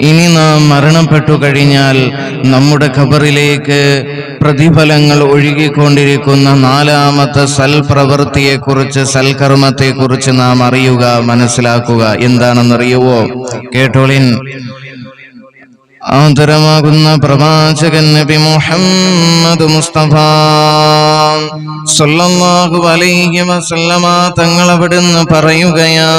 ഇനി നാം മരണപ്പെട്ടു കഴിഞ്ഞാൽ നമ്മുടെ ഖബറിലേക്ക് പ്രതിഫലങ്ങൾ ഒഴുകിക്കൊണ്ടിരിക്കുന്ന നാലാമത്തെ സൽപ്രവൃത്തിയെക്കുറിച്ച്, സൽക്കർമ്മത്തെക്കുറിച്ച് നാം അറിയുക, മനസ്സിലാക്കുക. എന്താണെന്നറിയുവോ? കേട്ടോളിൻ. ആദരമാകുന്ന പ്രവാചകൻ നബി മുഹമ്മദ് മുസ്തഫ സല്ലല്ലാഹു അലൈഹി വസല്ലമ തങ്ങൾ അവിടുന്ന് പറയുകയാ,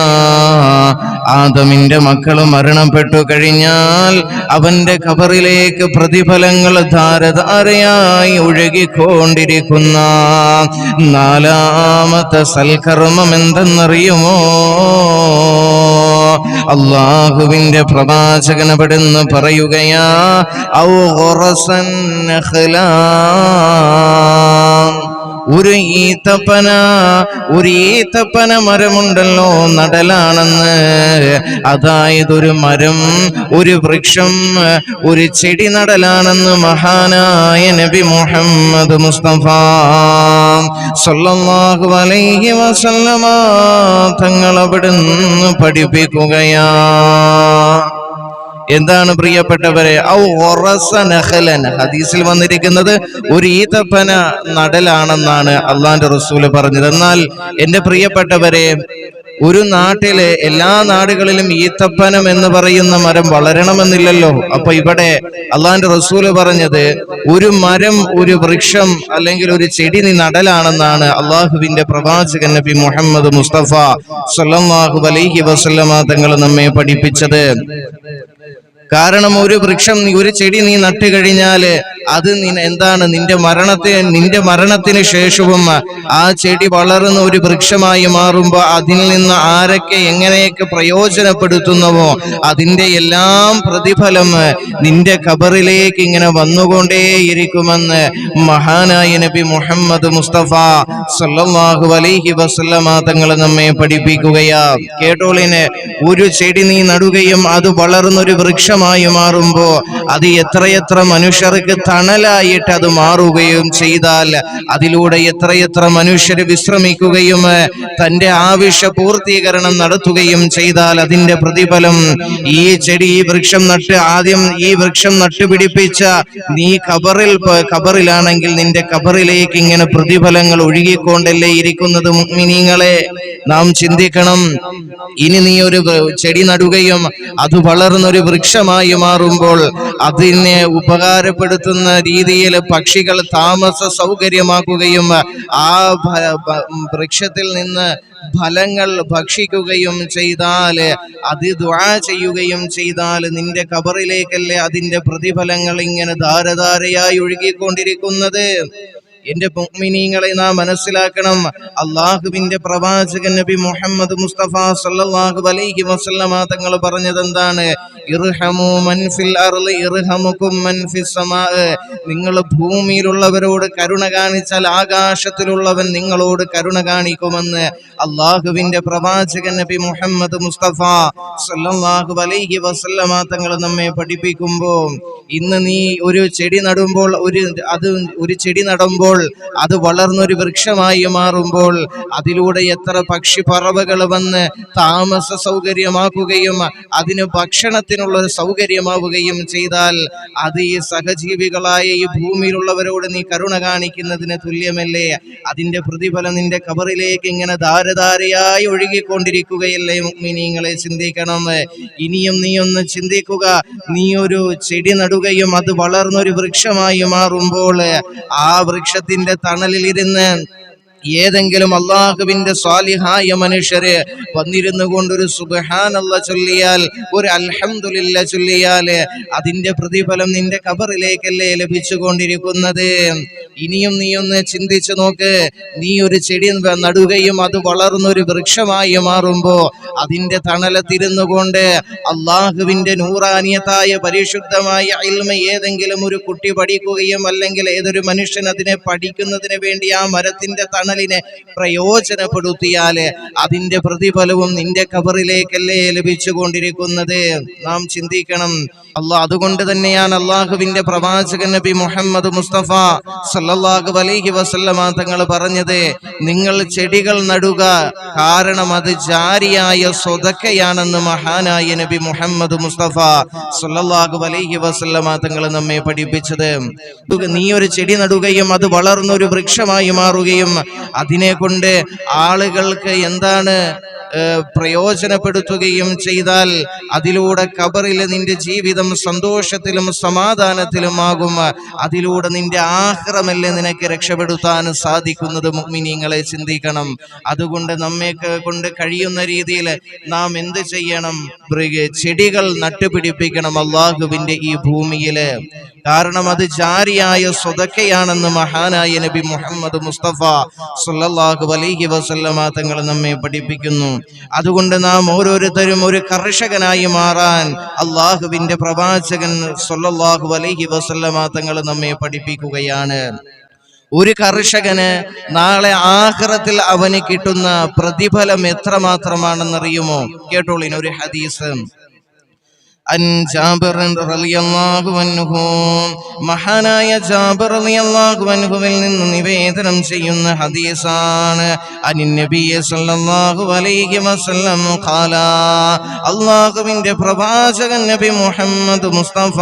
ആദമിന്റെ മക്കൾ മരണപ്പെട്ടു കഴിഞ്ഞാൽ അവന്റെ ഖബറിലേക്ക് പ്രതിഫലങ്ങൾ ധാരധാരയായി ഒഴുകിക്കൊണ്ടിരിക്കുന്ന നാലാമത്തെ സൽക്കർമ്മം എന്തെന്നറിയുമോ? അല്ലാഹുവിന്റെ പ്രവാചകൻ അവിടുന്ന് പറയുകയാ, ഔ ഖറസൻ നഖ്ലാ, ഒരു ഈത്തപ്പന മരമുണ്ടല്ലോ, നടലാണെന്ന്. അതായത് ഒരു മരം, ഒരു വൃക്ഷം, ഒരു ചെടി നടലാണെന്ന് മഹാനായ നബി മുഹമ്മദ് മുസ്തഫ സല്ലല്ലാഹു അലൈഹി വസല്ലമ തങ്ങൾ അവിടുന്ന് പഠിപ്പിക്കുകയാ. എന്താണ് പ്രിയപ്പെട്ടവരെ? ഔ ഖറസ നഖലൻ, ഹദീസിൽ വന്നിരിക്കുന്നത് ഒരു ഈത്തപ്പന നടലാണെന്നാണ് അള്ളാന്റെ റസൂല് പറഞ്ഞത്. എന്നാൽ എന്റെ പ്രിയപ്പെട്ടവരെ, ഒരു നാട്ടിലെ എല്ലാ നാടുകളിലും ഈത്തപ്പനം എന്ന് പറയുന്ന മരം വളരണമെന്നില്ലല്ലോ. അപ്പൊ ഇവിടെ അള്ളാന്റെ റസൂല് പറഞ്ഞത് ഒരു മരം, ഒരു വൃക്ഷം അല്ലെങ്കിൽ ഒരു ചെടി നീ നടലാണെന്നാണ് അള്ളാഹുവിന്റെ പ്രവാചകൻ നബി മുഹമ്മദ് മുസ്തഫ സല്ലല്ലാഹു അലൈഹി വസല്ലമ തങ്ങൾ നമ്മെ പഠിപ്പിച്ചത്. കാരണം ഒരു വൃക്ഷം, ഒരു ചെടി നീ നട്ടു കഴിഞ്ഞാല് അത് എന്താണ്? നിന്റെ മരണത്തിന് ശേഷവും ആ ചെടി വളർന്ന ഒരു വൃക്ഷമായി മാറുമ്പോ അതിൽ നിന്ന് ആരൊക്കെ എങ്ങനെയൊക്കെ പ്രയോജനപ്പെടുത്തുന്നവോ അതിന്റെ എല്ലാം പ്രതിഫലം നിന്റെ ഖബറിലേക്ക് ഇങ്ങനെ വന്നുകൊണ്ടേയിരിക്കുമെന്ന് മഹാനായ നബി മുഹമ്മദ് മുസ്തഫ സല്ലല്ലാഹു അലൈഹി വസല്ലമ തങ്ങൾ നമ്മെ പഠിപ്പിക്കുകയാ. കേട്ടോളിന്, ഒരു ചെടി നീ നടുകയും അത് വളർന്നൊരു വൃക്ഷം മാറുമ്പോ അത് എത്രയെത്ര മനുഷ്യർക്ക് തണലായിട്ട് അത് മാറുകയും ചെയ്താൽ, അതിലൂടെ എത്രയെത്ര മനുഷ്യര് വിശ്രമിക്കുകയും തന്റെ ആവശ്യ പൂർത്തീകരണം നടത്തുകയും ചെയ്താൽ അതിന്റെ പ്രതിഫലം ഈ ചെടി, ഈ വൃക്ഷം നട്ട്, ആദ്യം ഈ വൃക്ഷം നട്ടുപിടിപ്പിച്ച നീ ഖബറിലാണെങ്കിൽ നിന്റെ ഖബറിലേക്ക് ഇങ്ങനെ പ്രതിഫലങ്ങൾ ഒഴുകിക്കൊണ്ടല്ലേ ഇരിക്കുന്നത്. മുഅ്മിനീങ്ങളെ, നാം ചിന്തിക്കണം. ഇനി നീ ഒരു ചെടി നടുകയും അത് വളർന്നൊരു വൃക്ഷമായി മാറുമ്പോൾ അതിനെ ഉപകാരപ്പെടുത്തുന്ന രീതിയിൽ പക്ഷികൾ താമസ സൗകര്യമാക്കുകയും ആ വൃക്ഷത്തിൽ നിന്ന് ഫലങ്ങൾ ഭക്ഷിക്കുകയും ചെയ്താൽ, അത് ദുആ ചെയ്യുകയും ചെയ്താൽ നിന്റെ ഖബറിലേക്കല്ലേ അതിന്റെ പ്രതിഫലങ്ങൾ ഇങ്ങനെ ധാരധാരയായി ഒഴുകിക്കൊണ്ടിരിക്കുന്നത്. എന്റെ മുഅ്മിനീങ്ങളെ, നാം മനസ്സിലാക്കണം. അള്ളാഹുവിന്റെ പ്രവാചകൻ നബി മുഹമ്മദ് മുസ്തഫ സല്ലല്ലാഹു അലൈഹി വസല്ലമ തങ്ങൾ പറഞ്ഞത് എന്താണ്? ഇർഹമു മൻ ഫിൽ അർളി ഇർഹമുകും മൻ ഫിസ് സമാ. നിങ്ങൾ ഭൂമിയിലുള്ളവരോട് കരുണ കാണിച്ചാൽ ആകാശത്തിലുള്ളവൻ നിങ്ങളോട് കരുണ കാണിക്കുമെന്ന് അള്ളാഹുവിന്റെ പ്രവാചകൻ നബി മുഹമ്മദ് മുസ്തഫ സല്ലല്ലാഹു അലൈഹി വസല്ലമ തങ്ങൾ നമ്മെ പഠിപ്പിക്കുമ്പോൾ, ഇന്ന് നീ ഒരു ചെടി നടുമ്പോൾ, ഒരു ചെടി നടുമ്പോൾ അത് വളർന്നൊരു വൃക്ഷമായി മാറുമ്പോൾ അതിലൂടെ എത്ര പക്ഷിപ്പറവകൾ വന്ന് താമസ സൗകര്യമാക്കുകയും അതിന് ഭക്ഷണത്തിനുള്ള സൗകര്യമാവുകയും ചെയ്താൽ അത് ഈ സഹജീവികളായ ഈ ഭൂമിയിലുള്ളവരോട് നീ കരുണ കാണിക്കുന്നതിന് തുല്യമല്ലേ? അതിന്റെ പ്രതിഫലം നിന്റെ ഖബറിലേക്ക് ഇങ്ങനെ ധാരധാരയായി ഒഴുകിക്കൊണ്ടിരിക്കുകയല്ലേ? മുഅ്മിനീങ്ങളെ, ചിന്തിക്കണം. ഇനിയും നീ ഒന്ന് ചിന്തിക്കുക. നീ ഒരു ചെടി നടുകയും അത് വളർന്നൊരു വൃക്ഷമായി മാറുമ്പോൾ ആ വൃക്ഷത്തിന്റെ തണലിലിരുന്ന് ഏതെങ്കിലും അള്ളാഹുവിന്റെ സ്വാലിഹായ മനുഷ്യര് വന്നിരുന്നു കൊണ്ടൊരു സുബ്ഹാനല്ലാഹ് ചൊല്ലിയാൽ, ഒരു അൽഹംദുലില്ലാഹ് ചൊല്ലിയാൽ അതിന്റെ പ്രതിഫലം നിന്റെ ഖബറിലേക്കല്ലേ ലഭിച്ചുകൊണ്ടിരിക്കുന്നത്. ഇനിയും നീ ഒന്ന് ചിന്തിച്ചു നോക്ക്. നീ ഒരു ചെടി നടുകയും അത് വളർന്നൊരു വൃക്ഷമായി മാറുമ്പോ അതിന്റെ തണലത്തിരുന്നു കൊണ്ട് അള്ളാഹുവിന്റെ നൂറാനിയത്തായ പരിശുദ്ധമായ ഇൽമ ഏതെങ്കിലും ഒരു കുട്ടി പഠിക്കുകയും അല്ലെങ്കിൽ ഏതൊരു മനുഷ്യൻ അതിനെ പഠിക്കുന്നതിന് വേണ്ടി ആ മരത്തിന്റെ തണൽ മണലിനെ പ്രയോജനപ്പെടുത്തിയാല് അതിന്റെ പ്രതിഫലവും നിന്റെ ഖബറിലേക്കല്ലേ ലഭിച്ചുകൊണ്ടിരിക്കുന്നത്. നാം ചിന്തിക്കണം. അതുകൊണ്ട് തന്നെയാണ് അള്ളാഹുവിന്റെ പ്രവാചകൻ നബി മുഹമ്മദ് മുസ്തഫ സല്ലല്ലാഹു അലൈഹി വസല്ലമ തങ്ങൾ പറഞ്ഞത്, നിങ്ങൾ ചെടികൾ നടുക, കാരണം അത് ജാരിയായ സ്വതക്കയാണെന്ന് മഹാനായ നബി മുഹമ്മദ് മുസ്തഫ സല്ലല്ലാഹു അലൈഹി വസല്ലമ തങ്ങൾ നമ്മെ പഠിപ്പിച്ചത്. നീ ഒരു ചെടി നടുകയും അത് വളർന്നൊരു വൃക്ഷമായി മാറുകയും അതിനെ കൊണ്ട് ആളുകൾക്ക് എന്താണ് പ്രയോജനപ്പെടുത്തുകയും ചെയ്താൽ അതിലൂടെ ഖബറിൽ നിന്റെ ജീവിതം സന്തോഷത്തിലും സമാധാനത്തിലുമാകും. അതിലൂടെ നിന്റെ ആഖിറമല്ലേ നിനക്ക് രക്ഷപ്പെടുത്താൻ സാധിക്കുന്നത്. മുഅ്മിനീങ്ങളെ ചിന്തിക്കണം. അതുകൊണ്ട് നമ്മെ കൊണ്ട് കഴിയുന്ന രീതിയിൽ നാം എന്ത് ചെയ്യണം? ചെടികൾ നട്ടുപിടിപ്പിക്കണം അള്ളാഹുവിന്റെ ഈ ഭൂമിയില്. കാരണം അത് ജാരിയായ സ്വതക്കയാണെന്ന് മഹാനായ നബി മുഹമ്മദ് മുസ്തഫ സല്ലല്ലാഹു അലൈഹി വസല്ലമ തങ്ങൾ നമ്മെ പഠിപ്പിക്കുന്നു. അതുകൊണ്ട് നാം ഓരോരുത്തരും ഒരു കർഷകനായി മാറാൻ അള്ളാഹുവിന്റെ പ്രവാചകൻ സല്ലല്ലാഹു അലൈഹി വസല്ലമ തങ്ങൾ നമ്മെ പഠിപ്പിക്കുകയാണ്. ഒരു കർഷകന് നാളെ ആഖിറത്തിൽ അവന് കിട്ടുന്ന പ്രതിഫലം എത്രമാത്രമാണെന്നറിയുമോ? കേട്ടോളിൻ ഒരു ഹദീസ്. അൻ ജാബിർ റളിയല്ലാഹു അൻഹു, മഹാനായ ജാബിർ റളിയല്ലാഹു അൻഹുവിൽ നിന്ന് നിവേദനം ചെയ്യുന്ന ഹദീസാണ്. അൻ നബി സല്ലല്ലാഹു അലൈഹി വസല്ലം ഖാല, അല്ലാഹുവിന്റെ പ്രവാചകൻ നബി മുഹമ്മദ് മുസ്തഫ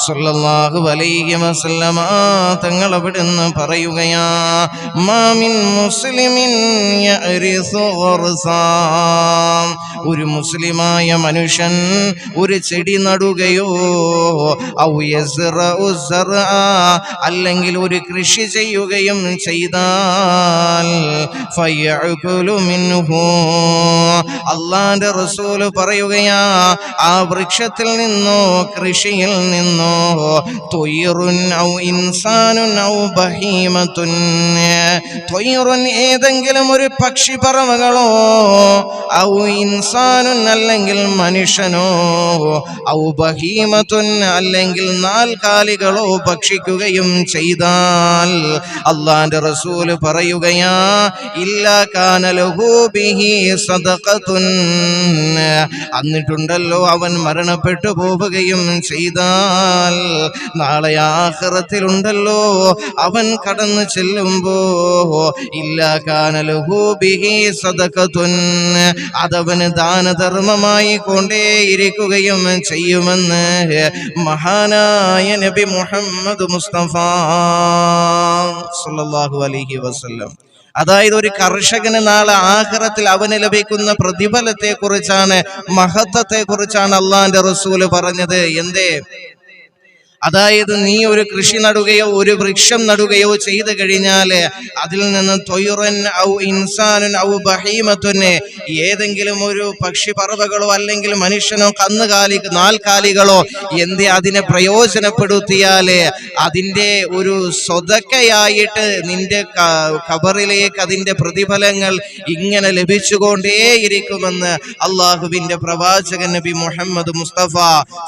സല്ലല്ലാഹു അലൈഹി വസല്ലം തങ്ങൾ അവിടുന്ന് പറയുകയാ, മാ മിൻ മുസ്ലിമിൻ യഅരിസു ഖർസാൻ, ഒരു മുസ്ലിമായ മനുഷ്യൻ ഒരു ചെടി നടുകയോ അല്ലെങ്കിൽ ഒരു കൃഷി ചെയ്യുകയും ചെയ്താൽ അല്ലാഹുവിന്റെ റസൂൽ പറയുകയാ, ആ വൃക്ഷത്തിൽ നിന്നോ കൃഷിയിൽ നിന്നോ ത്വയ്റുൻ ഔ ഇൻസാനുൻ ഔ ബഹീമത്തുൻ, ത്വയ്റുൻ ഏതെങ്കിലും ഒരു പക്ഷി പറവകളോ, ഔ ഇൻസാനുൻ അല്ലെങ്കിൽ മനുഷ്യനോ, ഔ ബഹീമത്തുൻ അല്ലെങ്കിൽ നാൽക്കാലികളോ ഭക്ഷിക്കുകയും ചെയ്താൽ അല്ലാഹുവിന്റെ റസൂൽ പറയുകയാ, ഇല്ലാ കാന ലഹു ബിഹി സദഖത്തുൻ, എന്നിട്ടുണ്ടല്ലോ അവൻ മരണപ്പെട്ടു പോവുകയും ചെയ്താൽ നാളെ ആഖിറത്തിലുണ്ടല്ലോ അവൻ കടന്നു ചെല്ലുമ്പോ ഇല്ലാ കാന ലഹു ബിഹി സദഖത്തുൻ, അതവന് ദാനധർമ്മമായി കൊണ്ടേയിരിക്കുകയും ചെയ്യുമെന്ന് മഹാനായ നബി മുഹമ്മദ് മുസ്തഫ സല്ലല്ലാഹു അലൈഹി വസല്ലം. അതായത് ഒരു കർഷകന് നാളെ ആഖിറത്തിൽ അവന് ലഭിക്കുന്ന പ്രതിഫലത്തെ കുറിച്ചാണ്, മഹത്വത്തെ കുറിച്ചാണ് അള്ളാഹുവിന്റെ റസൂല് പറഞ്ഞത്. എന്തേ? അതായത് നീ ഒരു കൃഷി നടുകയോ ഒരു വൃക്ഷം നടുകയോ ചെയ്തു കഴിഞ്ഞാൽ അതിൽ നിന്ന് ത്വയ്റുൻ ഔ ഇൻസാനുൻ ഔ ബഹീമത്തുൻ, ഏതെങ്കിലും ഒരു പക്ഷി പറവകളോ അല്ലെങ്കിൽ മനുഷ്യനോ നാൽക്കാലികളോ അതിനെ പ്രയോജനപ്പെടുത്തിയാൽ അതിൻ്റെ ഒരു സ്വതക്കയായിട്ട് നിന്റെ ഖബറിലേക്ക് അതിൻ്റെ പ്രതിഫലങ്ങൾ ഇങ്ങനെ ലഭിച്ചുകൊണ്ടേയിരിക്കുമെന്ന് അള്ളാഹുവിന്റെ പ്രവാചകൻ നബി മുഹമ്മദ് മുസ്തഫ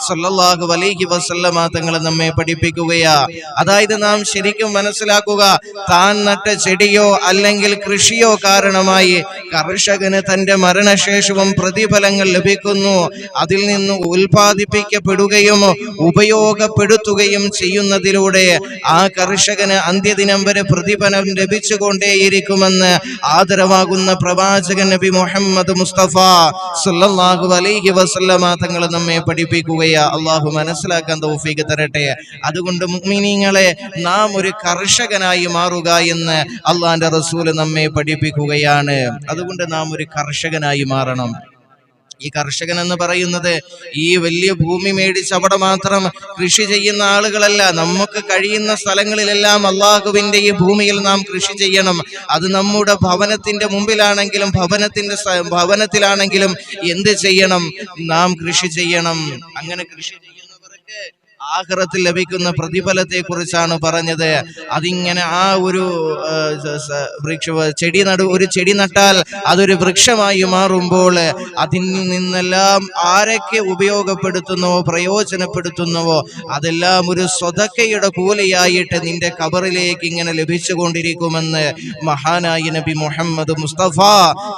സല്ലല്ലാഹു അലൈഹി വസല്ലമ തങ്ങൾ നമ്മെ പഠിപ്പിക്കുകയാ. അതായത് നാം ശരിക്കും മനസ്സിലാക്കുക, താൻ നട്ട ചെടിയോ അല്ലെങ്കിൽ കൃഷിയോ കാരണമായി കർഷകന് തന്റെ മരണശേഷവും പ്രതിഫലങ്ങൾ ലഭിക്കുന്നു. അതിൽ നിന്ന് ഉൽപാദിപ്പിക്കപ്പെടുകയും ഉപയോഗപ്പെടുത്തുകയും ചെയ്യുന്നതിലൂടെ ആ കർഷകന് അന്ത്യദിനം വരെ പ്രതിഫലം ലഭിച്ചുകൊണ്ടേയിരിക്കുമെന്ന് ആദരവാകുന്ന പ്രവാചകൻ നബി മുഹമ്മദ് മുസ്തഫ സല്ലല്ലാഹു അലൈഹി വസല്ലമ തങ്ങൾ നമ്മെ പഠിപ്പിക്കുകയാ. അള്ളാഹു മനസ്സിലാക്കാൻ തൗഫീഖ് തരട്ടെ. അതുകൊണ്ട് മുഅ്മിനീങ്ങളെ, നാം ഒരു കർഷകനായി മാറുക എന്ന് അള്ളാഹുവിന്റെ റസൂൽ നമ്മെ പഠിപ്പിക്കുകയാണ്. അതുകൊണ്ട് നാം ഒരു കർഷകനായി മാറണം. ഈ കർഷകൻ എന്ന് പറയുന്നത് ഈ വലിയ ഭൂമി മേടിച്ച് അവിടെ മാത്രം കൃഷി ചെയ്യുന്ന ആളുകളല്ല. നമുക്ക് കഴിയുന്ന സ്ഥലങ്ങളിലെല്ലാം അള്ളാഹുവിന്റെ ഈ ഭൂമിയിൽ നാം കൃഷി ചെയ്യണം. അത് നമ്മുടെ ഭവനത്തിന്റെ മുമ്പിലാണെങ്കിലും ഭവനത്തിലാണെങ്കിലും എന്ത് ചെയ്യണം? നാം കൃഷി ചെയ്യണം. അങ്ങനെ കൃഷി ചെയ്യുന്നവർക്ക് ആഖിറത്തിൽ ലഭിക്കുന്ന പ്രതിഫലത്തെ കുറിച്ചാണ് പറഞ്ഞത്. അതിങ്ങനെ ആ ഒരു ഒരു ചെടി നട്ടാൽ അതൊരു വൃക്ഷമായി മാറുമ്പോൾ അതിൽ നിന്നെല്ലാം ആരൊക്കെ ഉപയോഗപ്പെടുത്തുന്നുവോ പ്രയോജനപ്പെടുത്തുന്നുവോ അതെല്ലാം ഒരു സ്വതക്കയുടെ കൂലിയായിട്ട് നിന്റെ ഖബറിലേക്ക് ഇങ്ങനെ ലഭിച്ചുകൊണ്ടിരിക്കുമെന്ന് മഹാനായ നബി മുഹമ്മദ് മുസ്തഫ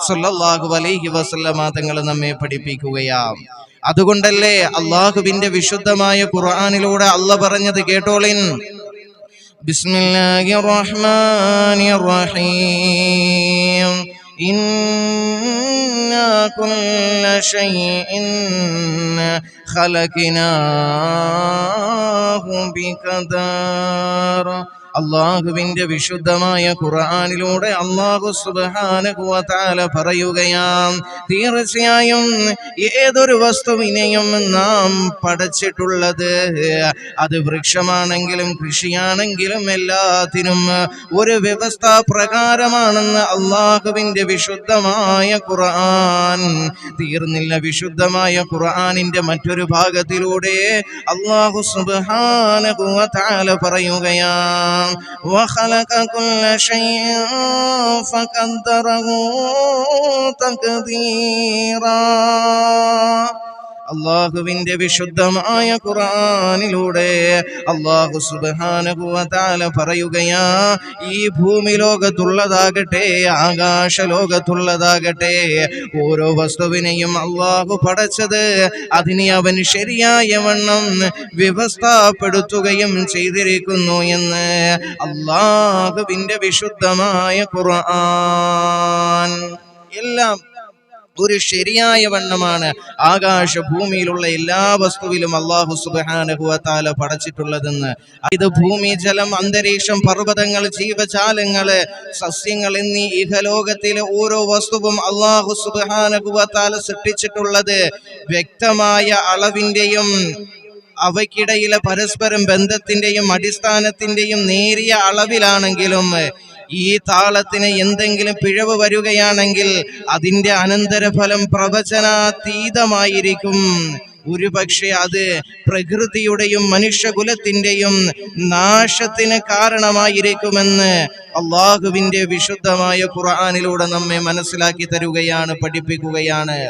സല്ലല്ലാഹു അലൈഹി വസല്ലമ തങ്ങൾ നമ്മെ പഠിപ്പിക്കുകയാണ്. അതുകൊണ്ടല്ലേ അള്ളാഹുവിന്റെ വിശുദ്ധമായ ഖുർആനിലൂടെ അള്ളാഹ് പറഞ്ഞത് കേട്ടോളിൻ. ബിസ്മില്ലാഹിർ റഹ്മാനിർ റഹീം ഇന്നാ കുല്ല ശൈഇൻ ഖലഖനാഹു ബിഖദർ. അള്ളാഹുവിന്റെ വിശുദ്ധമായ ഖുർആനിലൂടെ അല്ലാഹു സുബ്ഹാനഹു വ തആല പറയുകയാണ്, തീർച്ചയായും ഏതൊരു വസ്തുവിനെയും നാം പടച്ചിട്ടുള്ളത്, അത് വൃക്ഷമാണെങ്കിലും കൃഷിയാണെങ്കിലും എല്ലാത്തിനും ഒരു വ്യവസ്ഥാ പ്രകാരമാണെന്ന് അള്ളാഹുവിന്റെ വിശുദ്ധമായ ഖുർആൻ. തീർന്നില്ല, വിശുദ്ധമായ ഖുർആനിന്റെ മറ്റൊരു ഭാഗത്തിലൂടെ അല്ലാഹു സുബ്ഹാനഹു വ തആല പറയുകയാണ്, وخلق كل شيء فقدره تقديرا. അള്ളാഹുവിന്റെ വിശുദ്ധമായ ഖുർആനിലൂടെ അല്ലാഹു സുബ്ഹാനഹു വ തആല പറയുകയാ, ഈ ഭൂമി ലോകത്തുള്ളതാകട്ടെ ആകാശ ലോകത്തുള്ളതാകട്ടെ ഓരോ വസ്തുവിനെയും അള്ളാഹു പടച്ചത് അതിനെ അവൻ ശരിയായ വണ്ണം വ്യവസ്ഥപ്പെടുത്തുകയും ചെയ്തിരിക്കുന്നു എന്ന് അള്ളാഹുവിന്റെ വിശുദ്ധമായ ഖുർആൻ. എല്ലാം ഒരു ശരിയായ വണ്ണമാണ് ആകാശ ഭൂമിയിലുള്ള എല്ലാ വസ്തുവിലും അല്ലാഹു സുബ്ഹാനഹു വ തആല പടച്ചിട്ടുള്ളതെന്ന്. ഇത് ഭൂമി, ജലം, അന്തരീക്ഷം, പർവ്വതങ്ങൾ, ജീവജാലങ്ങള്, സസ്യങ്ങൾ എന്നീ ഇഹലോകത്തിലെ ഓരോ വസ്തുവും അല്ലാഹു സുബ്ഹാനഹു വ തആല സൃഷ്ടിച്ചിട്ടുള്ളത് വ്യക്തമായ അളവിന്റെയും അവയ്ക്കിടയിലെ പരസ്പരം ബന്ധത്തിന്റെയും അടിസ്ഥാനത്തിന്റെയും നേരിയ അളവിലാണെങ്കിലും ഈ താളത്തിന് എന്തെങ്കിലും പിഴവ് വരികയാണെങ്കിൽ അതിന്റെ അനന്തരഫലം പ്രവചനാതീതമായിരിക്കും. ഒരുപക്ഷെ അത് പ്രകൃതിയുടെയും മനുഷ്യകുലത്തിന്റെയും നാശത്തിന് കാരണമായിരിക്കുമെന്ന് അള്ളാഹുവിന്റെ വിശുദ്ധമായ ഖുർആനിലൂടെ നമ്മെ മനസ്സിലാക്കി തരുകയാണ്, പഠിപ്പിക്കുകയാണ്.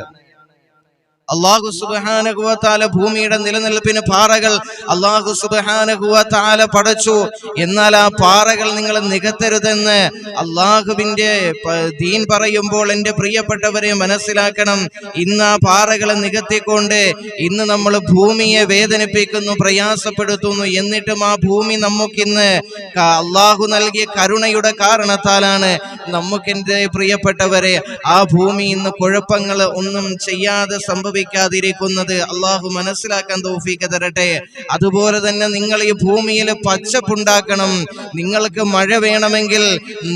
അല്ലാഹു സുബ്ഹാനഹു വ തആല ഭൂമിയുടെ നിലനിൽപ്പിന് പാറകൾ അല്ലാഹു സുബ്ഹാനഹു വ തആല പടച്ചു. എന്നാൽ ആ പാറകൾ നിങ്ങൾ നികത്തരുതെന്ന് അല്ലാഹുവിന്റെ ദീൻ പറയുമ്പോൾ എൻ്റെ പ്രിയപ്പെട്ടവരെ മനസ്സിലാക്കണം. ഇന്ന് ആ പാറകളെ നികത്തിക്കൊണ്ട് ഇന്ന് നമ്മൾ ഭൂമിയെ വേദനിപ്പിക്കുന്നു, പ്രയാസപ്പെടുത്തുന്നു. എന്നിട്ടും ആ ഭൂമി നമുക്കിന്ന് അല്ലാഹു നൽകിയ കരുണയുടെ കാരണത്താലാണ് നമുക്കെൻ്റെ പ്രിയപ്പെട്ടവരെ ആ ഭൂമി ഇന്ന് കുഴപ്പങ്ങൾ ഒന്നും ചെയ്യാതെ സംഭവിക്കാതിരിക്കുന്നത്. അള്ളാഹു മനസ്സിലാക്കാൻ തൗഫീഖ് തരട്ടെ. അതുപോലെ തന്നെ നിങ്ങൾ ഈ ഭൂമിയിൽ പച്ചപ്പുണ്ടാക്കണം. നിങ്ങൾക്ക് മഴ വേണമെങ്കിൽ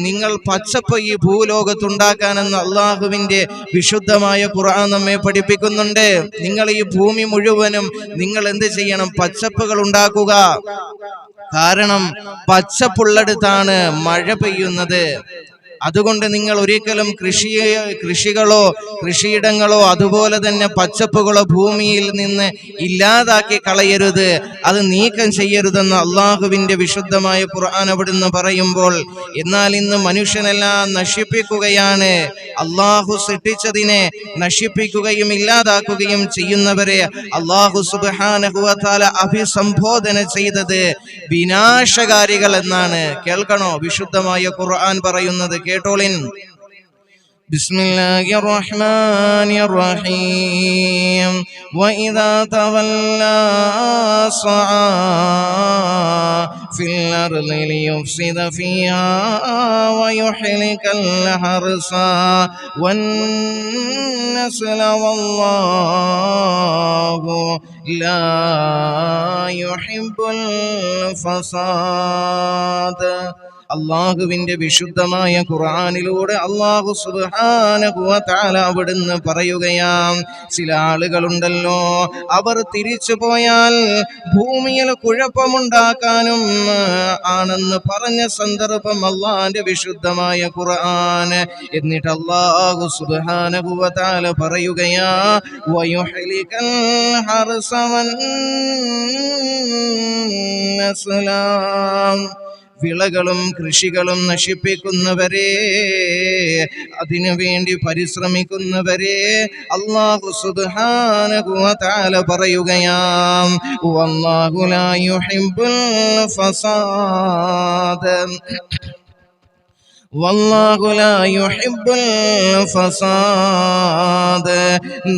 നിങ്ങൾ പച്ചപ്പ് ഈ ഭൂലോകത്തുണ്ടാക്കാനെന്ന് അള്ളാഹുവിന്റെ വിശുദ്ധമായ ഖുർആൻ നമ്മെ പഠിപ്പിക്കുന്നുണ്ട്. നിങ്ങൾ ഈ ഭൂമി മുഴുവനും നിങ്ങൾ എന്ത് ചെയ്യണം? പച്ചപ്പുകൾ ഉണ്ടാക്കുക. കാരണം പച്ചപ്പുള്ളിടത്താണ് മഴ പെയ്യുന്നത്. അതുകൊണ്ട് നിങ്ങൾ ഒരിക്കലും കൃഷികളോ കൃഷിയിടങ്ങളോ അതുപോലെ തന്നെ പച്ചപ്പുകളോ ഭൂമിയിൽ നിന്ന് ഇല്ലാതാക്കി കളയരുത്, അത് നീക്കം ചെയ്യരുതെന്ന് അള്ളാഹുവിന്റെ വിശുദ്ധമായ ഖുർആൻ അവിടുന്ന് പറയുമ്പോൾ, എന്നാൽ ഇന്ന് മനുഷ്യനെല്ലാം നശിപ്പിക്കുകയാണ്. അള്ളാഹു സൃഷ്ടിച്ചതിനെ നശിപ്പിക്കുകയും ഇല്ലാതാക്കുകയും ചെയ്യുന്നവരെ അള്ളാഹു സുബ്ഹാനഹു വ തആല അഭിസംബോധന ചെയ്തത് വിനാശകാരികൾ എന്നാണ്. കേൾക്കണോ? വിശുദ്ധമായ ഖുർആൻ പറയുന്നത് കേട്ടോളിൻ. ബിസ്മില്ലാഹിർ റഹ്മാനിർ റഹീം വഇദാ തവല്ലാ സആ ഫിൽ അർളി ലിയുഫ്സിദ ഫീഹാ വയുഹ്ലികൽ ഹർസ വന്നസ്ല വല്ലാഹു ലാ യുഹിബ്ബുൽ ഫസാദ്. അള്ളാഹുവിന്റെ വിശുദ്ധമായ ഖുർആനിലൂടെ അള്ളാഹു സുബ്ഹാനഹു വ തആല അവിടുന്ന് പറയുകയാം, ചില ആളുകളുണ്ടല്ലോ, അവർ തിരിച്ചു പോയാൽ ഭൂമിയിൽ കുഴപ്പമുണ്ടാക്കാനും ആണെന്ന് പറഞ്ഞ സന്ദർഭം അള്ളാന്റെ വിശുദ്ധമായ ഖുർആൻ. എന്നിട്ട് അല്ലാഹു സുബ്ഹാനഹു വ തആല പറയുകയാ, വയുഹ്ലികൽ ഹർസ വന്നസ്ലാം, വിളകളും കൃഷികളും നശിപ്പിക്കുന്നവരെ, അതിനു വേണ്ടി പരിശ്രമിക്കുന്നവരെ അല്ലാഹു സുബ്ഹാനഹു വ തആല പറയുകയാം, വല്ലാഹു ലാ യുഹിബ്ബുൽ ഫസാദ്, വല്ലാഹു ലാ യുഹിബ്ബുൽ ഫസാദ്.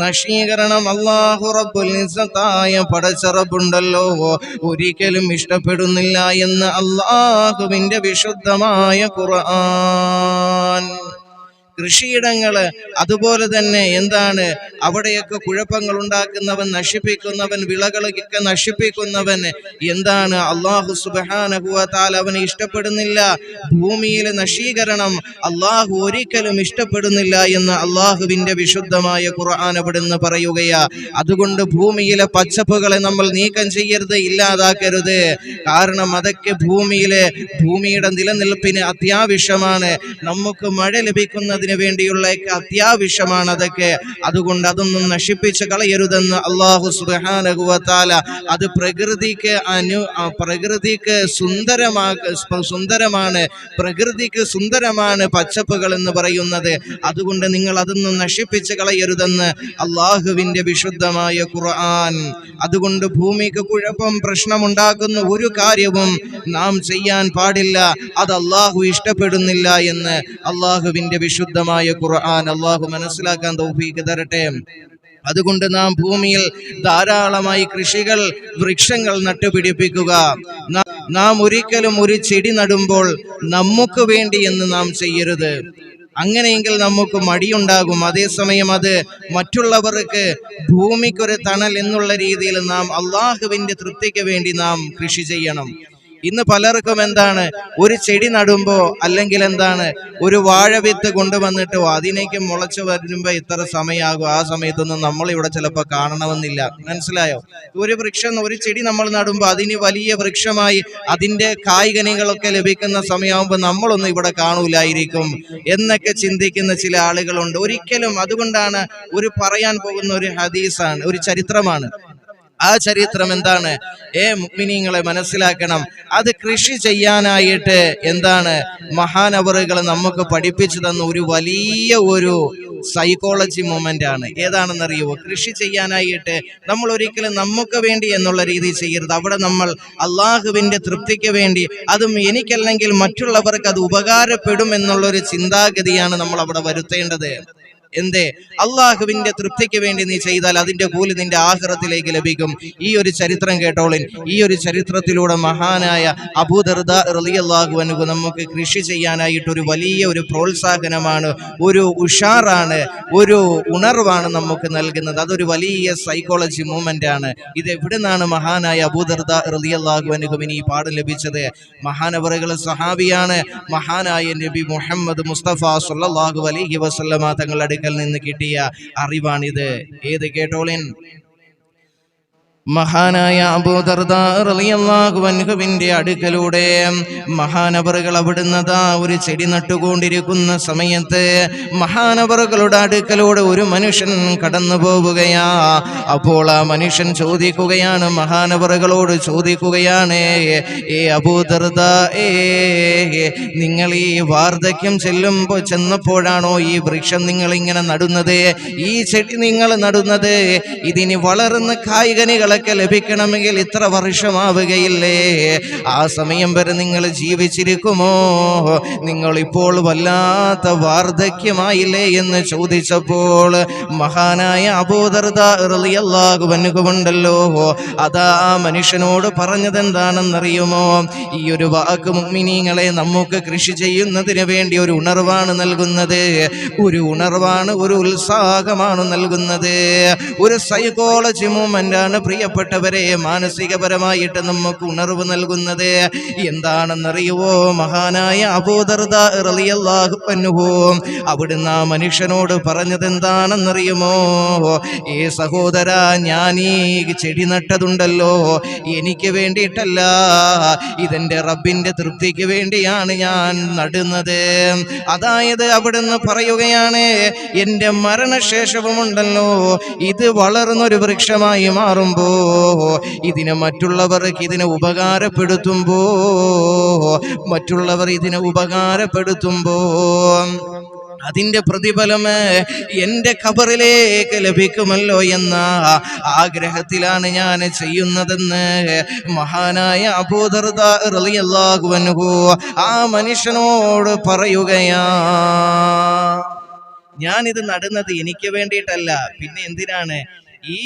നശീകരണം അല്ലാഹു റബ്ബുൽ ഇസ്സത്തായ പടച്ച റബ്ബുണ്ടല്ലോ ഒരിക്കലും ഇഷ്ടപ്പെടുന്നില്ല എന്ന് അല്ലാഹുവിന്റെ വിശുദ്ധമായ ഖുർആൻ. കൃഷിയിടങ്ങള് അതുപോലെ തന്നെ എന്താണ്, അവിടെയൊക്കെ കുഴപ്പങ്ങൾ ഉണ്ടാക്കുന്നവൻ, നശിപ്പിക്കുന്നവൻ, വിളകളൊക്കെ നശിപ്പിക്കുന്നവൻ എന്താണ്, അല്ലാഹു സുബ്ഹാനഹു വ തആല അവനെ ഇഷ്ടപ്പെടുന്നില്ല. ഭൂമിയിലെ നശീകരണം അല്ലാഹു ഒരിക്കലും ഇഷ്ടപ്പെടുന്നില്ല എന്ന് അല്ലാഹുവിന്റെ വിശുദ്ധമായ ഖുർആൻ അവിടുന്ന് പറയുകയാ. അതുകൊണ്ട് ഭൂമിയിലെ പച്ചപ്പുകളെ നമ്മൾ നീക്കം ചെയ്യരുത്, ഇല്ലാതാക്കരുത്. കാരണം അതൊക്കെ ഭൂമിയുടെ നിലനിൽപ്പിന് അത്യാവശ്യമാണ്. നമുക്ക് മഴ ലഭിക്കുന്നതിന് വേണ്ടിയുള്ള അത്യാവശ്യമാണ് അതൊക്കെ. അതുകൊണ്ട് അതൊന്നും നശിപ്പിച്ച് കളയരുതെന്ന് അല്ലാഹു സുബ്ഹാനഹു വ തആല. അത് പ്രകൃതിക്ക് സുന്ദരമാണ്, പ്രകൃതിക്ക് സുന്ദരമാണ് പച്ചപ്പുകൾ എന്ന് പറയുന്നത്. അതുകൊണ്ട് നിങ്ങൾ അതൊന്നും നശിപ്പിച്ച് കളയരുതെന്ന് അല്ലാഹുവിന്റെ വിശുദ്ധമായ ഖുർആൻ. അതുകൊണ്ട് ഭൂമിക്ക് കുഴപ്പം, പ്രശ്നമുണ്ടാക്കുന്ന ഒരു കാര്യവും നാം ചെയ്യാൻ പാടില്ല. അത് അല്ലാഹു ഇഷ്ടപ്പെടുന്നില്ല എന്ന് അല്ലാഹുവിന്റെ വിശുദ്ധമായ ഖുർആൻ. അല്ലാഹു മനസ്സിലാക്കാൻ തൗഫീഖ് തരട്ടെ. അതുകൊണ്ട് നാം ഭൂമിയിൽ ധാരാളമായി കൃഷികൾ, വൃക്ഷങ്ങൾ നട്ടുപിടിപ്പിക്കുക. നാം ഒരിക്കലും ഒരു ചെടി നടുമ്പോൾ നമുക്ക് വേണ്ടി എന്ന് നാം ചെയ്യരുത്. അങ്ങനെയെങ്കിൽ നമുക്ക് മടിയുണ്ടാകും. അതേസമയം അത് മറ്റുള്ളവർക്ക്, ഭൂമിക്കൊരു തണൽ എന്നുള്ള രീതിയിൽ നാം അള്ളാഹുവിന്റെ തൃപ്തിക്ക് വേണ്ടി നാം കൃഷി ചെയ്യണം. ഇന്ന് പലർക്കും എന്താണ്, ഒരു ചെടി നടുമ്പോ അല്ലെങ്കിൽ എന്താണ് ഒരു വാഴവിത്ത് കൊണ്ടുവന്നിട്ടോ അതിനേക്ക് മുളച്ചു വരുമ്പോ ഇത്ര സമയമാകും, ആ സമയത്തൊന്നും നമ്മളിവിടെ ചിലപ്പോൾ കാണണമെന്നില്ല. മനസ്സിലായോ? ഒരു വൃക്ഷം, ഒരു ചെടി നമ്മൾ നടുമ്പോൾ അതിന് വലിയ വൃക്ഷമായി അതിന്റെ കായ്കനികളൊക്കെ ലഭിക്കുന്ന സമയമാകുമ്പോൾ നമ്മളൊന്നും ഇവിടെ കാണൂലായിരിക്കും എന്നൊക്കെ ചിന്തിക്കുന്ന ചില ആളുകളുണ്ട്. ഒരിക്കലും. അതുകൊണ്ടാണ് ഒരു പറയാൻ പോകുന്ന ഒരു ഹദീസാണ്, ഒരു ചരിത്രമാണ്. ആ ചരിത്രം എന്താണ്? മുഅ്മിനീങ്ങളെ മനസ്സിലാക്കണം. അത് കൃഷി ചെയ്യാനായിട്ട് എന്താണ് മഹാനവറുകൾ നമുക്ക് പഠിപ്പിച്ചു തന്ന ഒരു വലിയ ഒരു സൈക്കോളജി മൂവ്മെന്റ് ആണ്. ഏതാണെന്നറിയുമോ? കൃഷി ചെയ്യാനായിട്ട് നമ്മൾ ഒരിക്കലും നമുക്ക് വേണ്ടി എന്നുള്ള രീതി ചെയ്യരുത്. അവിടെ നമ്മൾ അള്ളാഹുവിന്റെ തൃപ്തിക്ക് വേണ്ടി, അതും എനിക്കല്ലെങ്കിൽ മറ്റുള്ളവർക്ക് അത് ഉപകാരപ്പെടും എന്നുള്ളൊരു ചിന്താഗതിയാണ് നമ്മൾ അവിടെ വരുത്തേണ്ടത്. എന്തേ? അള്ളാഹുവിന്റെ തൃപ്തിക്ക് വേണ്ടി നീ ചെയ്താൽ അതിന്റെ കൂലി നിന്റെ ആഖിറത്തിലേക്ക് ലഭിക്കും. ഈ ഒരു ചരിത്രം കേട്ടോളിൻ. ഈ ഒരു ചരിത്രത്തിലൂടെ മഹാനായ അബൂ ദർദാ റളിയല്ലാഹു അൻഹു നമുക്ക് കൃഷി ചെയ്യാനായിട്ട് ഒരു വലിയ ഒരു പ്രോത്സാഹനമാണ്, ഒരു ഉഷാറാണ്, ഒരു ഉണർവാണ് നമുക്ക് നൽകുന്നത്. അതൊരു വലിയ സൈക്കോളജി മൂവ്മെന്റ് ആണ്. ഇത് എവിടെ നിന്നാണ് മഹാനായ അബൂ ദർദാ റളിയല്ലാഹു അൻഹുവിന് ഈ പാഠം ലഭിച്ചത്? മഹാനവറുകൾ സഹാബിയാണ്. മഹാനായ നബി മുഹമ്മദ് മുസ്തഫ സ്വല്ലല്ലാഹു അലൈഹി വസല്ലമ തങ്ങളുടെ അടുക്കൽ നിന്ന് കിട്ടിയ അറിവാണിത്. ഏത്? കേട്ടോളിൻ. മഹാനായ അബൂ ദർദാ റളിയല്ലാഹു അൻഹുവിന്റെ അടുക്കലൂടെ മഹാനവറുകൾ അവിടുന്ന് ഒരു ചെടി നട്ടുകൊണ്ടിരിക്കുന്ന സമയത്ത് മഹാനവറുകളുടെ അടുക്കലൂടെ ഒരു മനുഷ്യൻ കടന്നു പോവുകയാ. അപ്പോൾ ആ മനുഷ്യൻ ചോദിക്കുകയാണ്, മഹാനവറുകളോട് ചോദിക്കുകയാണ്, അബൂ ദർദാ, നിങ്ങൾ ഈ വാർദ്ധക്യം ചെന്നപ്പോഴാണോ ഈ വൃക്ഷം നിങ്ങൾ ഇങ്ങനെ നടുന്നത്, ഈ ചെടി നിങ്ങൾ നടുന്നത്? ഇതിന് വളർന്ന് കായ്കനികളെ ലഭിക്കണമെങ്കിൽ ഇത്ര വർഷമാവുകയില്ലേ? ആ സമയം വരെ നിങ്ങൾ ജീവിച്ചിരിക്കുമോ? നിങ്ങൾ ഇപ്പോൾ വല്ലാത്ത വാർദ്ധക്യമായില്ലേ എന്ന് ചോദിച്ചപ്പോൾ മഹാനായ അബൂ ദർദാ റളിയല്ലാഹു അൻഹു ഉണ്ടല്ലോ, അതാ ആ മനുഷ്യനോട് പറഞ്ഞത് എന്താണെന്നറിയുമോ? ഈ ഒരു വാക്ക് മുഅ്മിനീങ്ങളെ നമുക്ക് കൃഷി ചെയ്യുന്നതിന് വേണ്ടി ഒരു ഉണർവാണ് നൽകുന്നത്, ഒരു ഉണർവാണ്, ഒരു ഉത്സാഹമാണ് നൽകുന്നത്, ഒരു സൈക്കോളജി മൂവ്മെന്റ് ആണ്. പ്രിയ പ്രിയപ്പെട്ടവരെ മാനസികപരമായിട്ട് നമുക്ക് ഉണർവ് നൽകുന്നത് എന്താണെന്നറിയുവോ? മഹാനായ അബൂ ദർദാ റളിയല്ലാഹു അൻഹു അവിടുന്ന് ആ മനുഷ്യനോട് പറഞ്ഞത് എന്താണെന്നറിയുമോ? ഏ സഹോദര, ഞാൻ ഈ ചെടി നട്ടതുണ്ടല്ലോ എനിക്ക് വേണ്ടിയിട്ടല്ല, ഇതെന്റെ റബ്ബിന്റെ തൃപ്തിക്ക് വേണ്ടിയാണ് ഞാൻ നടുന്നത്. അതായത് അവിടുന്ന് പറയുകയാണ്, എന്റെ മരണശേഷവുമുണ്ടല്ലോ ഇത് വളർന്നൊരു വൃക്ഷമായി മാറുമ്പോ, ഇതിനെ മറ്റുള്ളവർക്ക് ഇതിനെ ഉപകാരപ്പെടുത്തുമ്പോ, മറ്റുള്ളവർ ഇതിനെ ഉപകാരപ്പെടുത്തുമ്പോ അതിന്റെ പ്രതിഫലം എന്റെ ഖബറിലേക്ക് ലഭിക്കുമല്ലോ എന്ന ആഗ്രഹത്തിലാണ് ഞാൻ ചെയ്യുന്നതെന്ന് മഹാനായ അബൂ ദർദാ റളിയല്ലാഹു അൻഹു ആ മനുഷ്യനോട് പറയുകയാ. ഞാനിത് നടുന്നത് എനിക്ക് വേണ്ടിയിട്ടല്ല, പിന്നെ എന്തിനാണ്? ഈ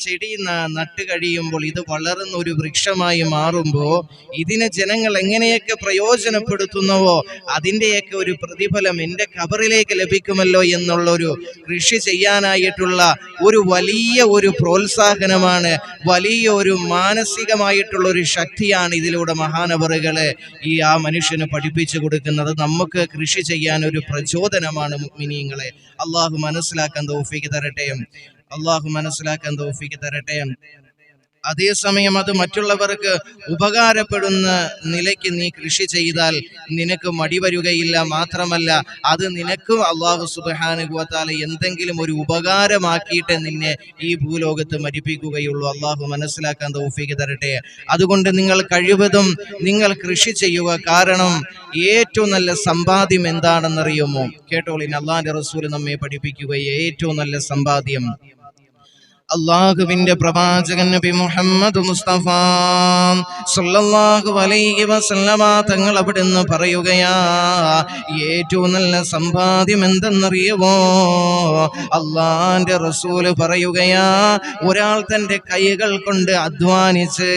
ചെടി നട്ട് കഴിയുമ്പോൾ ഇത് വളർന്ന ഒരു വൃക്ഷമായി മാറുമ്പോൾ ഇതിനെ ജനങ്ങൾ എങ്ങനെയൊക്കെ പ്രയോജനപ്പെടുത്തുന്നുവോ അതിൻ്റെയൊക്കെ ഒരു പ്രതിഫലം എൻ്റെ ഖബറിലേക്ക് ലഭിക്കുമല്ലോ എന്നുള്ളൊരു കൃഷി ചെയ്യാനായിട്ടുള്ള ഒരു വലിയ ഒരു പ്രോത്സാഹനമാണ്, വലിയ ഒരു മാനസികമായിട്ടുള്ള ഒരു ശക്തിയാണ് ഇതിലൂടെ മഹാനവറുകളെ ആ മനുഷ്യന് പഠിപ്പിച്ചു കൊടുക്കുന്നത്. നമുക്ക് കൃഷി ചെയ്യാൻ ഒരു പ്രചോദനമാണ് മുഅ്മിനീങ്ങളെ. അള്ളാഹു മനസ്സിലാക്കാൻ തൗഫീഖ് തരട്ടെ, അള്ളാഹു മനസ്സിലാക്കാൻ തൗഫീഖ് തരട്ടെ. അതേസമയം അത് മറ്റുള്ളവർക്ക് ഉപകാരപ്പെടുന്ന നിലയ്ക്ക് നീ കൃഷി ചെയ്താൽ നിനക്ക് മടി വരികയില്ല. മാത്രമല്ല അത് നിനക്ക് അല്ലാഹു സുബ്ഹാനഹു വ തആല എന്തെങ്കിലും ഒരു ഉപകാരമാക്കിയിട്ട് നിന്നെ ഈ ഭൂലോകത്ത് മരിപ്പിക്കുകയുള്ളൂ. അല്ലാഹു മനസ്സിലാക്കാൻ തൗഫീഖ് തരട്ടെ. അതുകൊണ്ട് നിങ്ങൾ കഴിവതും നിങ്ങൾ കൃഷി ചെയ്യുക. കാരണം ഏറ്റവും നല്ല സമ്പാദ്യം എന്താണെന്നറിയുമോ? കേട്ടോളിൻ, അല്ലാഹുവിന്റെ റസൂൽ നമ്മെ പഠിപ്പിക്കുകയെ ഏറ്റവും നല്ല സമ്പാദ്യം അള്ളാഹുവിന്റെ പ്രവാചകൻ നബി മുഹമ്മദ് മുസ്തഫ സല്ലല്ലാഹു അലൈഹി വസല്ലമ തങ്ങൾ അവിടുന്ന് പറയുകയാ, ഏറ്റവും നല്ല സമ്പാദ്യം എന്തെന്നറിയുമോ? അള്ളാന്റെ റസൂല് പറയുകയാ, ഒരാൾ തന്റെ കൈകൾ കൊണ്ട് അധ്വാനിച്ച്,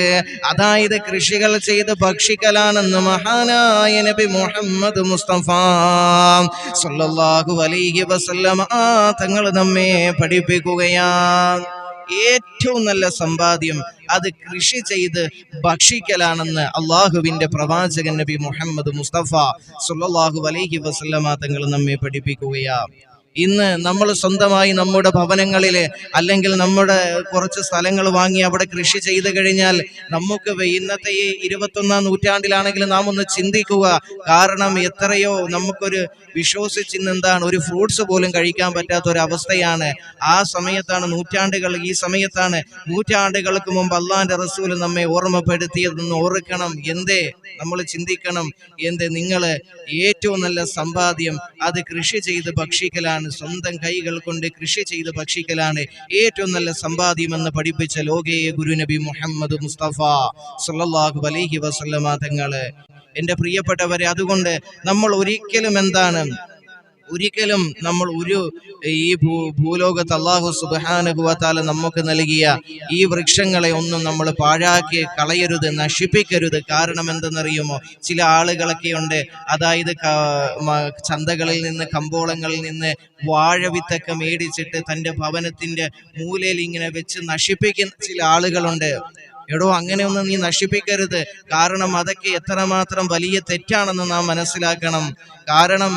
അതായത് കൃഷികൾ ചെയ്ത് ഭക്ഷിക്കലാണെന്ന് മഹാനായ നബി മുഹമ്മദ് മുസ്തഫ സല്ലല്ലാഹു അലൈഹി വസല്ലമ തങ്ങൾ നമ്മെ പഠിപ്പിക്കുകയാ. ഏറ്റവും നല്ല സമ്പാദ്യം അത് കൃഷി ചെയ്ത് ഭക്ഷിക്കലാണെന്ന് അള്ളാഹുവിന്റെ പ്രവാചകൻ നബി മുഹമ്മദ് മുസ്തഫ സല്ലല്ലാഹു അലൈഹി വസല്ലമ തങ്ങൾ നമ്മെ പഠിപ്പിക്കുകയാ. ഇന്ന് നമ്മൾ സ്വന്തമായി നമ്മുടെ ഭവനങ്ങളിലെ അല്ലെങ്കിൽ നമ്മുടെ കുറച്ച് സ്ഥലങ്ങൾ വാങ്ങി അവിടെ കൃഷി ചെയ്ത് കഴിഞ്ഞാൽ നമുക്ക് ഇന്നത്തെ ഈ 21-ാം നൂറ്റാണ്ടിലാണെങ്കിൽ നാം ഒന്ന് ചിന്തിക്കുക. കാരണം എത്രയോ നമുക്കൊരു വിശ്വസിച്ചിന്നെന്താണ് ഒരു ഫ്രൂട്ട്സ് പോലും കഴിക്കാൻ പറ്റാത്ത ഒരു അവസ്ഥയാണ്. ആ സമയത്താണ് ഈ സമയത്താണ് നൂറ്റാണ്ടുകൾക്ക് മുമ്പ് അള്ളാന്റെ റസൂൽ നമ്മെ ഓർമ്മപ്പെടുത്തിയതെന്ന് ഓർക്കണം. എന്തേ നമ്മൾ ചിന്തിക്കണം, നിങ്ങള് ഏറ്റവും നല്ല സമ്പാദ്യം അത് കൃഷി ചെയ്ത് ഭക്ഷിക്കലാണ്. സ്വന്തം കൈകൾ കൊണ്ട് കൃഷി ചെയ്ത് ഭക്ഷിക്കലാണ് ഏറ്റവും നല്ല സമ്പാദ്യം എന്ന് പഠിപ്പിച്ച ലോകേയ ഗുരു നബി മുഹമ്മദ് മുസ്തഫ സല്ലല്ലാഹു അലൈഹി വസല്ലമ തങ്ങള്. എന്റെ പ്രിയപ്പെട്ടവരെ, അതുകൊണ്ട് നമ്മൾ ഒരിക്കലും നമ്മൾ ഈ ഭൂലോകത്ത് അല്ലാഹു സുബ്ഹാനഹു വ തആല നമുക്ക് നൽകിയ ഈ വൃക്ഷങ്ങളെ ഒന്നും നമ്മൾ പാഴാക്കി കളയരുത്, നശിപ്പിക്കരുത്. കാരണം എന്തെന്നറിയുമോ? ചില ആളുകളൊക്കെ ഉണ്ട്, അതായത് ചന്തകളിൽ നിന്ന് കമ്പോളങ്ങളിൽ നിന്ന് വാഴവിത്തൊക്കെ മേടിച്ചിട്ട് തൻ്റെ ഭവനത്തിന്റെ മൂലയിൽ ഇങ്ങനെ വെച്ച് നശിപ്പിക്കുന്ന ചില ആളുകളുണ്ട്. എടോ, അങ്ങനെയൊന്നും നീ നശിപ്പിക്കരുത്. കാരണം അതൊക്കെ എത്രമാത്രം വലിയ തെറ്റാണെന്ന് നാം മനസ്സിലാക്കണം. കാരണം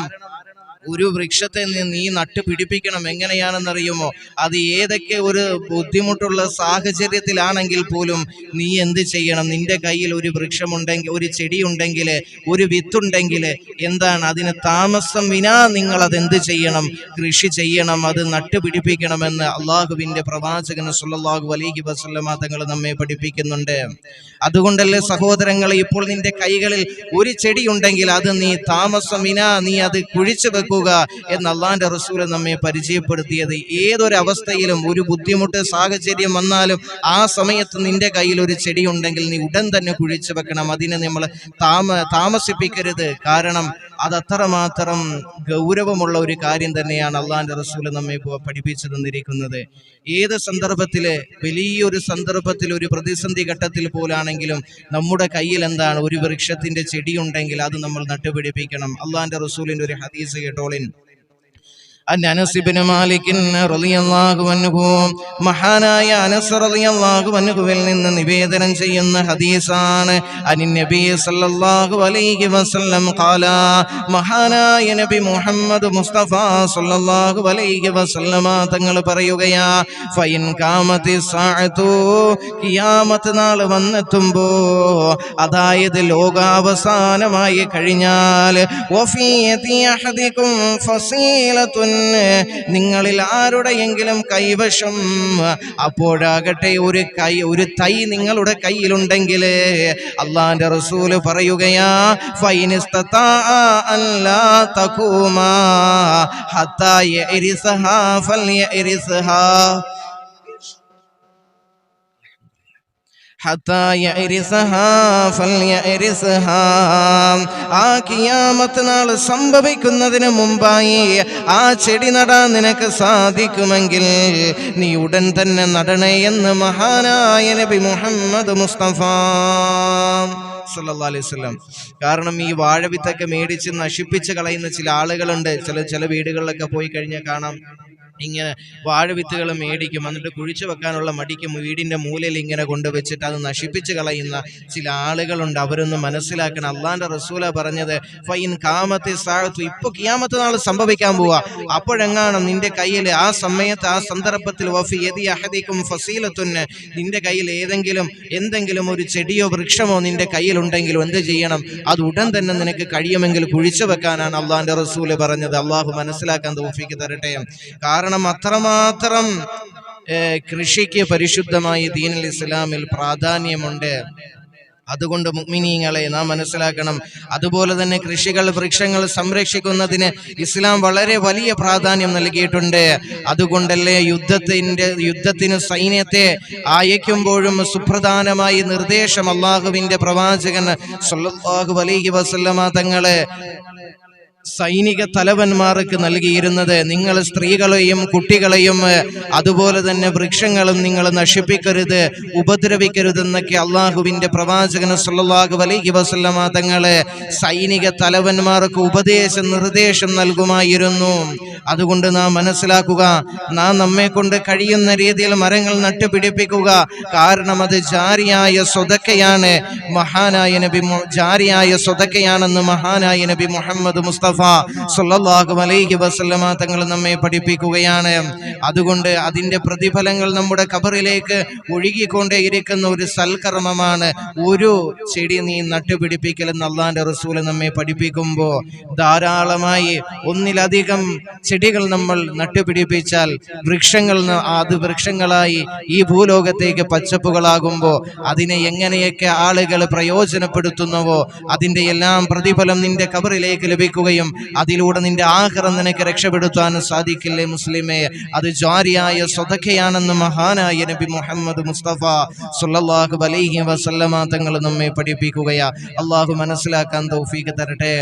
ഒരു വൃക്ഷത്തെ നീ നട്ടുപിടിപ്പിക്കണം. എങ്ങനെയാണെന്നറിയുമോ? അത് ഏതൊക്കെ ഒരു ബുദ്ധിമുട്ടുള്ള സാഹചര്യത്തിലാണെങ്കിൽ പോലും നീ എന്ത് ചെയ്യണം? നിന്റെ കയ്യിൽ ഒരു വൃക്ഷമുണ്ടെങ്കിൽ, ഒരു ചെടി ഉണ്ടെങ്കിൽ, ഒരു വിത്തുണ്ടെങ്കിൽ എന്താണ് അതിന് താമസം വിനാ നിങ്ങൾ അതെന്ത് ചെയ്യണം? കൃഷി ചെയ്യണം, അത് നട്ടുപിടിപ്പിക്കണമെന്ന് അള്ളാഹുവിന്റെ പ്രവാചകൻ സല്ലല്ലാഹു അലൈഹി വസല്ലമ തങ്ങൾ നമ്മെ പഠിപ്പിക്കുന്നുണ്ട്. അതുകൊണ്ടല്ലേ സഹോദരങ്ങളെ, ഇപ്പോൾ നിന്റെ കൈകളിൽ ഒരു ചെടി ഉണ്ടെങ്കിൽ അത് നീ താമസം വിനാ നീ അത് കുഴിച്ചു വെക്കുക എന്ന് അള്ളാന്റെ റസൂൽ നമ്മെ പരിചയപ്പെടുത്തിയത്. ഏതൊരവസ്ഥയിലും ഒരു ബുദ്ധിമുട്ട് സാഹചര്യം വന്നാലും ആ സമയത്ത് നിന്റെ കയ്യിൽ ഒരു ചെടി ഉണ്ടെങ്കിൽ നീ ഉടൻ തന്നെ കുഴിച്ചു വെക്കണം. അതിനെ നമ്മൾ താമസിപ്പിക്കരുത്. കാരണം അത് അത്രമാത്രം ഗൗരവമുള്ള ഒരു കാര്യം തന്നെയാണ് അള്ളാന്റെ റസൂൽ നമ്മെ പഠിപ്പിച്ചു തന്നിരിക്കുന്നത്. ഏത് സന്ദർഭത്തില്, വലിയൊരു സന്ദർഭത്തിൽ, ഒരു പ്രതിസന്ധി ഘട്ടത്തിൽ പോലാണെങ്കിലും നമ്മുടെ കയ്യിൽ എന്താണ് ഒരു വൃക്ഷത്തിന്റെ ചെടി ഉണ്ടെങ്കിൽ അത് നമ്മൾ നട്ടുപിടിപ്പിക്കണം. അള്ളാന്റെ റസൂലിന്റെ ഒരു ഹദീസ് കേട്ടോളിൻ. അനസ് ഇബ്നു മാലിക് റളിയല്ലാഹു അൻഹു, മഹാനായ അനസ് റളിയല്ലാഹു അൻഹുവിൽ നിന്ന് നിവേദനം ചെയ്യുന്ന ഹദീസാണ്. അനി നബി സല്ലല്ലാഹു അലൈഹി വസല്ലം ഖാല, മഹാനായ നബി മുഹമ്മദ് മുസ്തഫ സല്ലല്ലാഹു അലൈഹി വസല്ലമ തങ്ങൾ പറയുകയാ, ഫൈൻ ഖാമത്തി സഅതു, ഖിയാമത്ത് നാൾ വന്നെത്തുമ്പോ, അതായത് ലോകാവസാനമായി കഴിഞ്ഞാൽ, വഫീ യദി അഹദികും ഫസീലത്തുൻ, നിങ്ങളിൽ ആരുടെയെങ്കിലും കൈവശം അപ്പോഴാകട്ടെ ഒരു തൈ നിങ്ങളുടെ കയ്യിലുണ്ടെങ്കിൽ, അള്ളാന്റെ റസൂല് പറയുകയാ, ഫൈനിസ്തതാഅ അല്ലാ തഖൂമാ ഹത്താ യരിസഹാ ഫൽയരിസഹാ ആ ഖിയാമത്ത് നാൾ സംഭവിക്കുന്നതിന് മുമ്പായി ആ ചെടി നടാൻ നിനക്ക് സാധിക്കുമെങ്കിൽ നീ ഉടൻ തന്നെ നടണേ എന്ന് മഹാനായ നബി മുഹമ്മദ് മുസ്തഫ സല്ലല്ലാഹു അലൈഹി വസല്ലം. കാരണം ഈ വാഴവിത്തൊക്കെ മേടിച്ച് നശിപ്പിച്ച് കളയുന്ന ചില ആളുകളുണ്ട്. ചില വീടുകളിലൊക്കെ പോയി കഴിഞ്ഞാൽ കാണാം, ഇങ്ങനെ വാഴവിത്തുകൾ മേടിക്കും, എന്നിട്ട് കുഴിച്ചു വെക്കാനുള്ള മടിക്കും വീടിന്റെ മൂലയിൽ ഇങ്ങനെ കൊണ്ടുവച്ചിട്ട് അത് നശിപ്പിച്ച് കളയുന്ന ചില ആളുകളുണ്ട്. അവരൊന്ന് മനസ്സിലാക്കണം. അള്ളാന്റെ റസൂല പറഞ്ഞത്, ഫൈൻ ഖാമത്തി സഅതു, ഇപ്പൊ ഖിയാമത്ത് നാൾ സംഭവിക്കാൻ പോവാ, അപ്പോഴെങ്ങാനും നിന്റെ കയ്യിൽ ആ സമയത്ത് ആ സന്ദർഭത്തിൽ വഫി യദി അഹദികും ഫസീലത്തുൻ, നിന്റെ കയ്യിൽ എന്തെങ്കിലും ഒരു ചെടിയോ വൃക്ഷമോ നിന്റെ കയ്യിലുണ്ടെങ്കിലും എന്ത് ചെയ്യണം? അത് ഉടൻ തന്നെ നിനക്ക് കഴിയുമെങ്കിൽ കുഴിച്ചു വെക്കാനാണ് അള്ളാന്റെ റസൂല് പറഞ്ഞത്. അള്ളാഹു മനസ്സിലാക്കാൻ തൗഫീഖ് തരട്ടെ. കാരണം അത്രമാത്രം കൃഷിക്ക് പരിശുദ്ധമായ ദീനുൽ ഇസ്ലാമിൽ പ്രാധാന്യമുണ്ട്. അതുകൊണ്ട് മുഅ്മിനീങ്ങളെ നാം മനസ്സിലാക്കണം. അതുപോലെ തന്നെ വൃക്ഷങ്ങൾ സംരക്ഷിക്കുന്നതിന് ഇസ്ലാം വളരെ വലിയ പ്രാധാന്യം നൽകിയിട്ടുണ്ട്. അതുകൊണ്ടല്ലേ യുദ്ധത്തിന് സൈന്യത്തെ അയക്കുമ്പോഴും സുപ്രധാനമായ നിർദ്ദേശം അള്ളാഹുവിന്റെ പ്രവാചകൻ സല്ലല്ലാഹു അലൈഹി വസല്ലമ തങ്ങളെ സൈനിക തലവന്മാർക്ക് നൽകിയിരുന്നത്, നിങ്ങൾ സ്ത്രീകളെയും കുട്ടികളെയും അതുപോലെ തന്നെ വൃക്ഷങ്ങളും നിങ്ങൾ നശിപ്പിക്കരുത്, ഉപദ്രവിക്കരുതെന്നൊക്കെ അള്ളാഹുവിന്റെ പ്രവാചകൻ സല്ലല്ലാഹു അലൈഹി വസല്ലമ തങ്ങളെ സൈനിക തലവന്മാർക്ക് നിർദ്ദേശം നൽകുമായിരുന്നു. അതുകൊണ്ട് നാം മനസ്സിലാക്കുക, നാം നമ്മെ കൊണ്ട് കഴിയുന്ന രീതിയിൽ മരങ്ങൾ നട്ടുപിടിപ്പിക്കുക. കാരണം അത് ജാരിയായ സ്വതക്കയാണ്. ജാരിയായ സ്വതക്കയാണെന്ന് മഹാനായ നബി മുഹമ്മദ് മുസ്തഫ സല്ലല്ലാഹു അലൈഹി വസല്ലമ തങ്ങൾ നമ്മെ പഠിപ്പിക്കുകയാണ്. അതുകൊണ്ട് അതിന്റെ പ്രതിഫലങ്ങൾ നമ്മുടെ ഖബറിലേക്ക് ഒഴുകിക്കൊണ്ടേയിരിക്കുന്ന ഒരു സൽക്കർമ്മമാണ് ഒരു ചെടി നീ നട്ടുപിടിപ്പിക്കലെന്ന് അള്ളാന്റെ റസൂല് നമ്മെ പഠിപ്പിക്കുമ്പോൾ, ധാരാളമായി ഒന്നിലധികം ചെടികൾ നമ്മൾ നട്ടുപിടിപ്പിച്ചാൽ വൃക്ഷങ്ങളായി ഈ ഭൂലോകത്തേക്ക് പച്ചപ്പുകളാകുമ്പോൾ അതിനെ എങ്ങനെയൊക്കെ ആളുകൾ പ്രയോജനപ്പെടുത്തുന്നുവോ അതിന്റെ എല്ലാം പ്രതിഫലം നിന്റെ ഖബറിലേക്ക് ലഭിക്കുകയും അതിലൂടെ നിന്റെ ആഖിറത്ത് നിനക്ക് രക്ഷപ്പെടുത്താൻ സാധിക്കില്ലേ മുസ്ലിമേ? അത് ജാരിയായ സ്വതക്കയാണെന്ന് മഹാനായ നബി മുഹമ്മദ് മുസ്തഫ സല്ലല്ലാഹു അലൈഹി വസല്ലമ തങ്ങൾ നമ്മെ പഠിപ്പിക്കുകയാ. അള്ളാഹു മനസ്സിലാക്കാൻ തൗഫീഖ് തരട്ടെ.